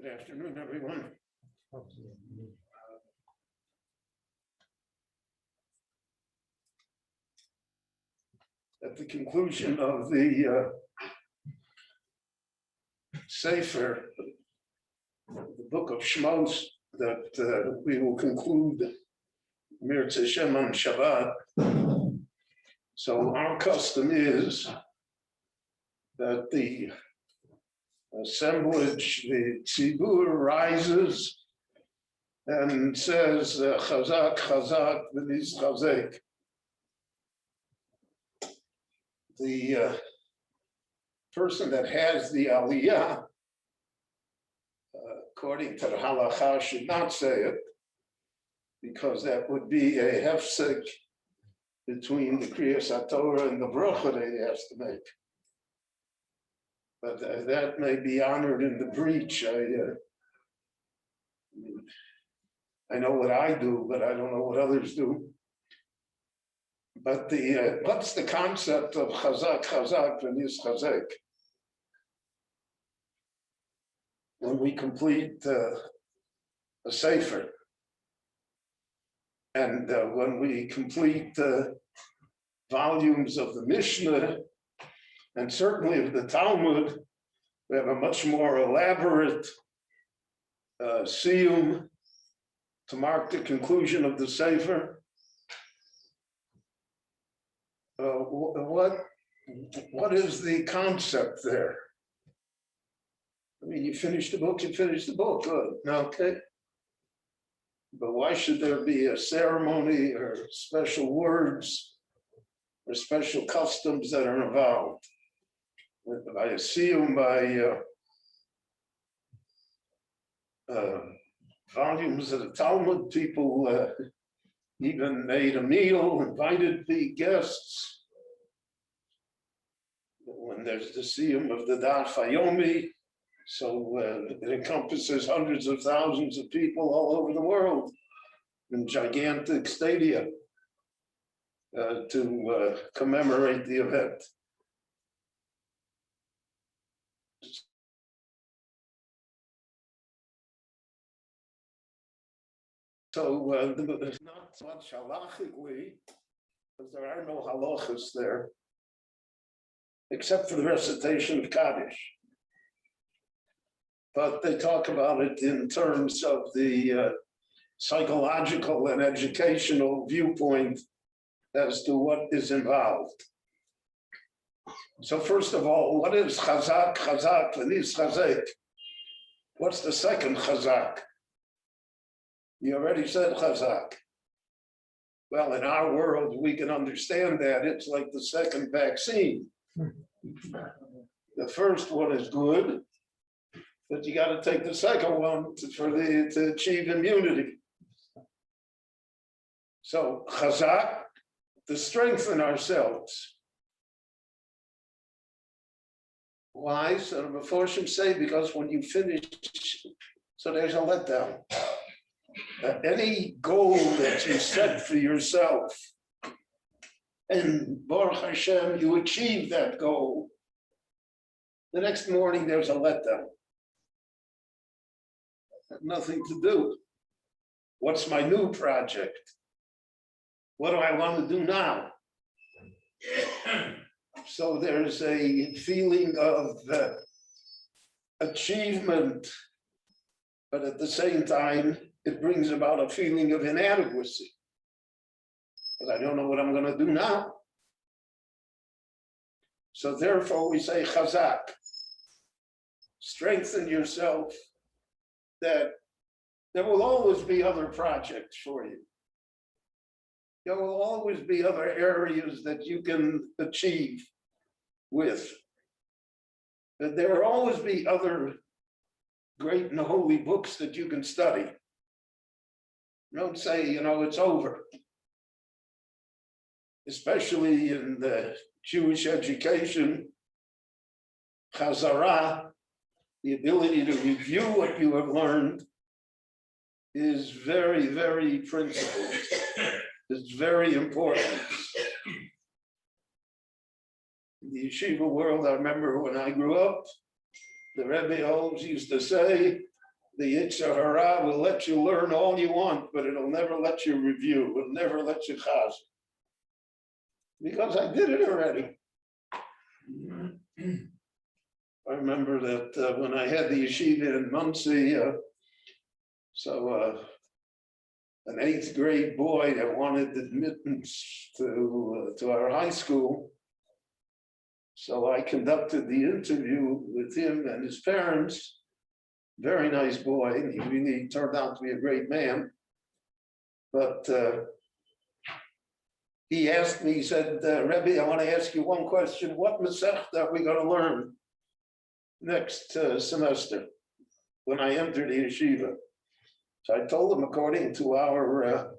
Good afternoon, everyone. At the conclusion of the Sefer, the book of Shmos, that we will conclude Mirz Hashem on Shabbat. So our custom is that the assemblage, the tzibur rises and says, Chazak, Chazak, v'nis chazek. The person that has the aliyah, according to the halacha, should not say it, because that would be a hefsek between the Kriyas HaTorah and the bracha that he has to make. But that may be honored in the breach. I know what I do, but I don't know what others do. But what's the concept of chazak, chazak, v'nis chazek? When we complete a sefer, and when we complete volumes of the Mishnah, and certainly of the Talmud, we have a much more elaborate siyum to mark the conclusion of the sefer. What is the concept there? I mean, you finish the book, you finish the book, good, okay. But why should there be a ceremony or special words or special customs that are involved? I assume by volumes of the Talmud, people even made a meal, invited the guests. When there's the siyum of the Daf Hayomi, so it encompasses hundreds of thousands of people all over the world in gigantic stadia to commemorate the event. So not so much halachically, because there are no halachas there, except for the recitation of Kaddish. But they talk about it in terms of the psychological and educational viewpoint as to what is involved. So first of all, what is chazak, chazak, v'nis chazek? What's the second chazak? You already said chazak. Well, in our world, we can understand that it's like the second vaccine. The first one is good, but you got to take the second one to achieve immunity. So chazak, to strengthen ourselves. Why? So the Meforshim say, because when you finish, so there's a letdown. Any goal that you set for yourself, and Baruch Hashem, you achieve that goal, the next morning there's a letdown. Nothing to do. What's my new project? What do I want to do now? So there's a feeling of achievement, but at the same time, it brings about a feeling of inadequacy. But I don't know what I'm going to do now. So therefore we say chazak. Strengthen yourself, that there will always be other projects for you. There will always be other areas that you can achieve with. That there will always be other great and holy books that you can study. Don't say, it's over. Especially in the Jewish education, chazara, the ability to review what you have learned, is very, very principled. It's very important. In the yeshiva world, I remember when I grew up, the Rebbe always used to say, the Yetzer Hara will let you learn all you want, but it'll never let you review. It'll never let you chaz. Because I did it already. I remember that when I had the yeshiva in Muncie, an 8th grade boy that wanted admittance to our high school. So I conducted the interview with him and his parents. Very nice boy, and he really turned out to be a great man. But he asked me, he said, Rebbe, I want to ask you one question. What Masechta are we going to learn next semester when I enter the yeshiva? So I told him, according to our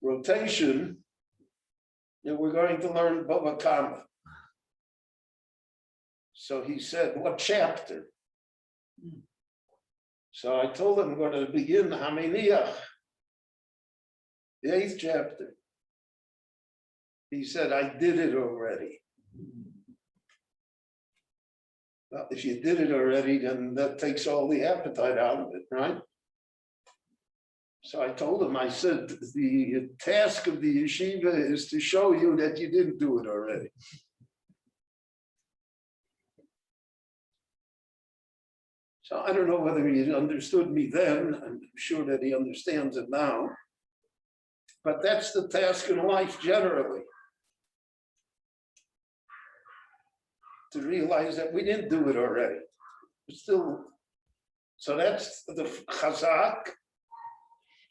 rotation, that we're going to learn Bava Kama. So he said, what chapter? So I told him we're going to begin Haminiach, the 8th chapter. He said, I did it already. Well, if you did it already, then that takes all the appetite out of it, right? So I told him, I said, the task of the yeshiva is to show you that you didn't do it already. So I don't know whether he understood me then. I'm sure that he understands it now. But that's the task in life generally. To realize that we didn't do it already. Still, so that's the chazak.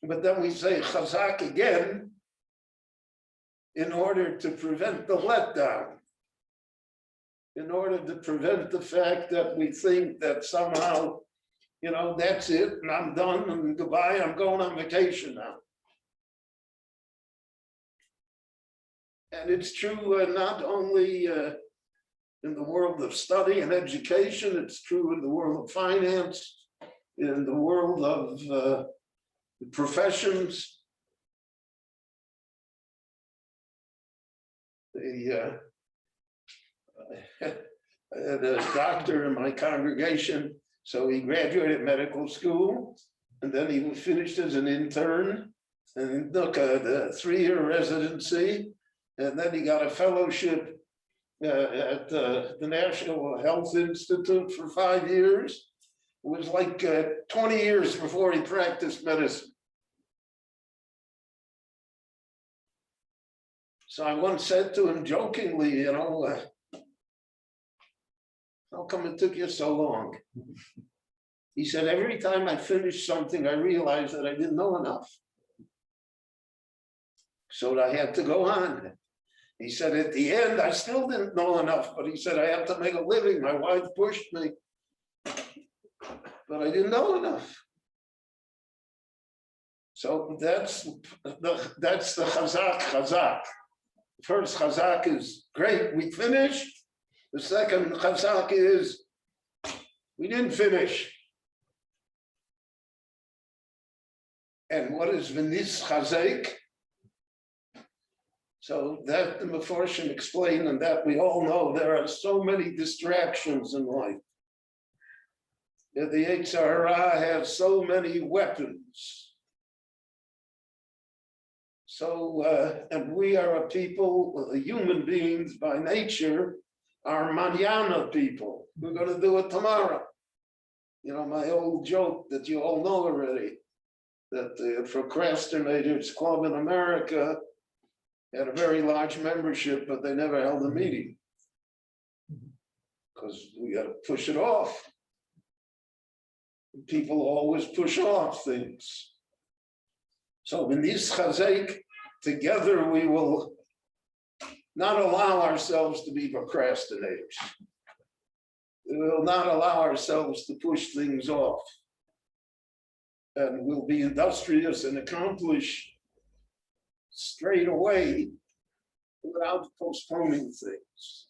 But then we say chazak again in order to prevent the letdown. In order to prevent the fact that we think that somehow, you know, that's it, and I'm done, and goodbye, I'm going on vacation now. And it's true not only in the world of study and education, it's true in the world of finance, in the world of the professions. I had a doctor in my congregation, so he graduated medical school, and then he finished as an intern, and took a 3-year residency, and then he got a fellowship at the National Health Institute for 5 years. It was like 20 years before he practiced medicine. So I once said to him jokingly, you know, how come it took you so long? He said, every time I finish something, I realized that I didn't know enough. So I had to go on. He said, at the end, I still didn't know enough, but he said, I have to make a living. My wife pushed me, but I didn't know enough. So that's the chazak. First chazak is great, we finished. The second chazak is we didn't finish. And what is v'nis chazek? So that the Meforshim explain, and that we all know, there are so many distractions in life. That the Yetzer Hara has so many weapons. So, and we are a people, human beings by nature, are manana people. We're going to do it tomorrow. You know, my old joke that you all know already, that the Procrastinators Club in America had a very large membership, but they never held a meeting because we got to push it off. People always push off things. So in this chazek, together we will not allow ourselves to be procrastinators. We will not allow ourselves to push things off. And we'll be industrious and accomplish straight away without postponing things.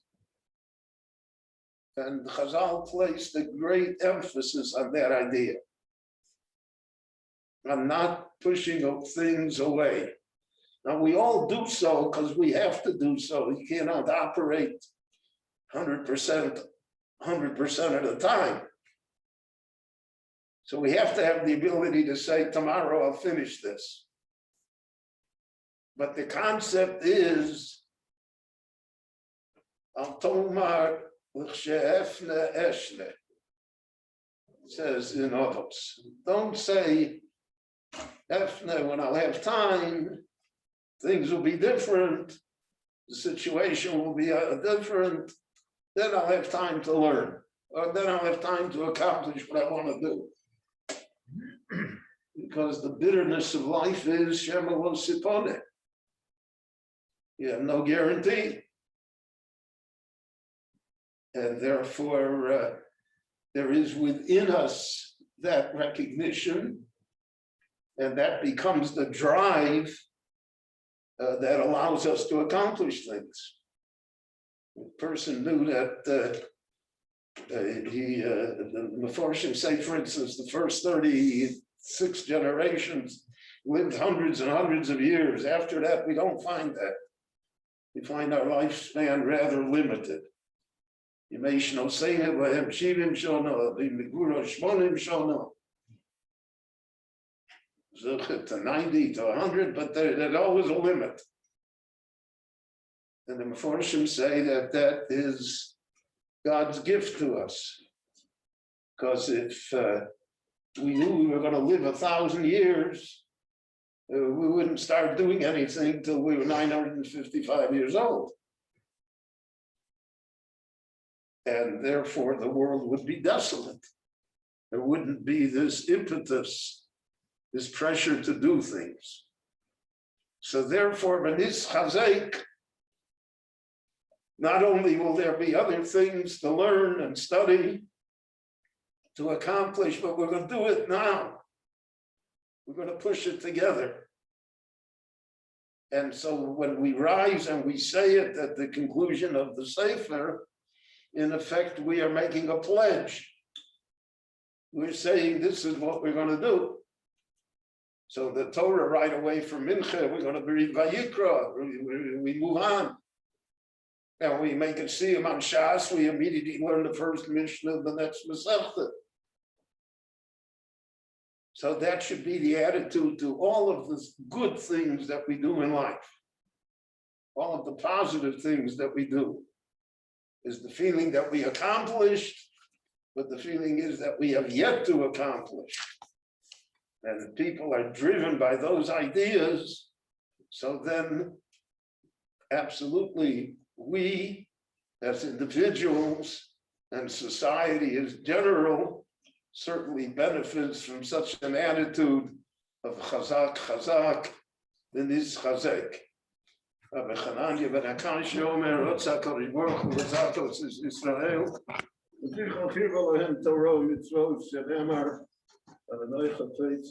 And Chazal placed a great emphasis on that idea. On not pushing things away. Now we all do so because we have to do so. You cannot operate 100% of the time. So we have to have the ability to say, tomorrow I'll finish this. But the concept is, Al Tomar l'chshe'efne eshne. It says in Othos, don't say, Efne, when I'll have time, things will be different, the situation will be different, then I'll have time to learn, or then I'll have time to accomplish what I want to do. Because the bitterness of life is Shema lo sipone. You have no guarantee. And therefore, there is within us that recognition, and that becomes the drive that allows us to accomplish things. The person knew that the Meforshim say, for instance, the first 36 generations lived hundreds and hundreds of years. After that, we don't find that. We find our lifespan rather limited. To 90 to 100, but there's always a limit. And the Meforshim say that that is God's gift to us. Because if we knew we were going to live 1,000 years, we wouldn't start doing anything till we were 955 years old. And therefore the world would be desolate. There wouldn't be this impetus, this pressure to do things. So therefore, Benis Chazek, not only will there be other things to learn and study, to accomplish, but we're going to do it now. We're going to push it together. And so when we rise and we say it at the conclusion of the Sefer, in effect, we are making a pledge. We're saying this is what we're going to do. So the Torah right away from Mincha, we're going to read Vayikra, we move on. And we make a siyum on Shas, we immediately learn the first Mishnah, the next Masechta. So that should be the attitude to all of the good things that we do in life. All of the positive things that we do is the feeling that we accomplished, but the feeling is that we have yet to accomplish. And people are driven by those ideas. So then absolutely we as individuals and society as general certainly benefits from such an attitude of chazak, chazak, v'nis chazek. Rabbi Chananya ben Akash Yomer, Rotzak HaRiboch U'Rotzakos Israel, V'tichol Kirvo Lahem Torah Mitzvot Shenemar, Adonai Chafetz